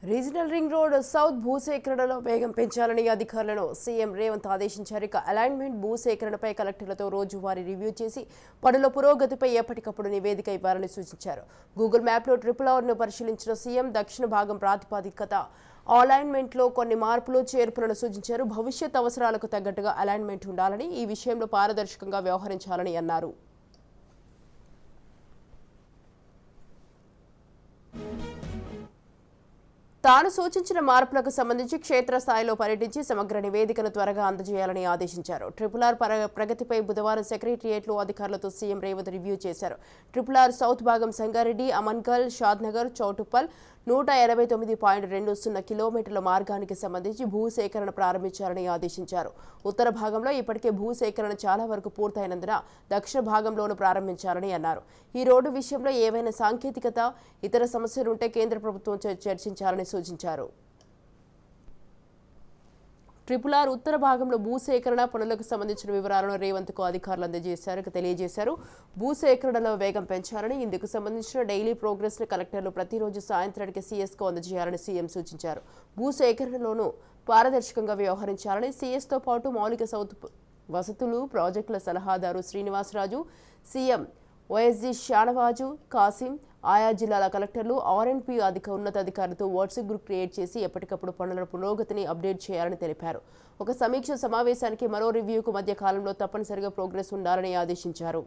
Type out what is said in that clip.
Regional ring road south భూసేకరణలో వేగం పెంచాలని అధికారులను సీఎం రేవంత్ ఆదేశించారు. ఇక అలైన్మెంట్ భూసేకరణపై కలెక్టర్లతో రోజువారీ రివ్యూ చేసి పనుల పురోగతిపై ఎప్పటికప్పుడు నివేదిక ఇవ్వాలని సూచించారు. గూగుల్ మ్యాప్లో RRRను పరిశీలించిన సీఎం దక్షిణ భాగం ప్రాతిపదికత అలైన్మెంట్లో కొన్ని మార్పులు చేర్పులను సూచించారు. భవిష్యత్ అవసరాలకు తగ్గట్టుగా అలైన్మెంట్ ఉండాలని, ఈ విషయంలో పారదర్శకంగా వ్యవహరించాలని అన్నారు. తాను సూచించిన మార్పులకు సంబంధించి క్షేత్రస్థాయిలో పర్యటించి సమగ్ర నివేదికను త్వరగా అందజేయాలని ఆదేశించారు. RRR ప్రగతిపై బుధవారం సెక్రటేరియట్లో అధికారులతో సీఎం రేవంత్ రివ్యూ చేశారు. RRR సౌత్ భాగం సంగారెడ్డి, అమన్గల్, షాద్నగర్, చౌటుప్పల్ 189.20 కిలోమీటర్ల మార్గానికి సంబంధించి భూసేకరణ ప్రారంభించాలని ఆదేశించారు. ఉత్తర భాగంలో ఇప్పటికే భూసేకరణ చాలా వరకు పూర్తయినందున దక్షిణ భాగంలోనూ ప్రారంభించాలని అన్నారు. ఈ రోడ్డు విషయంలో ఏవైనా సాంకేతికత, ఇతర సమస్యలుంటే కేంద్ర ప్రభుత్వం చర్చించాలని సూచించారు. RRR ఉత్తర భాగంలో భూసేకరణ పనులకు సంబంధించిన వివరాలను రేవంత్కు అధికారులు తెలియజేశారు. భూసేకరణలో వేగం పెంచాలని, ఇందుకు సంబంధించిన డైలీ ప్రోగ్రెస్ ను కలెక్టర్లు ప్రతిరోజు సాయంత్రానికి సీఎస్కు అందజేయాలని సీఎం సూచించారు. భూసేకరణలోనూ పారదర్శకంగా వ్యవహరించాలని, సీఎస్తో పాటు మౌలిక వసతులు ప్రాజెక్టుల సలహాదారు శ్రీనివాసరాజు, సీఎం వైఎస్జీ షానవాజు, కాసిం, ఆయా జిల్లాల కలెక్టర్లు, RNP ఉన్నతాధికారులతో వాట్సాప్ గ్రూప్ క్రియేట్ చేసి ఎప్పటికప్పుడు పనుల పురోగతిని అప్డేట్ చేయాలని తెలిపారు. ఒక సమీక్ష సమావేశానికి మరో రివ్యూకు మధ్య కాలంలో తప్పనిసరిగా ప్రోగ్రెస్ ఉండాలని ఆదేశించారు.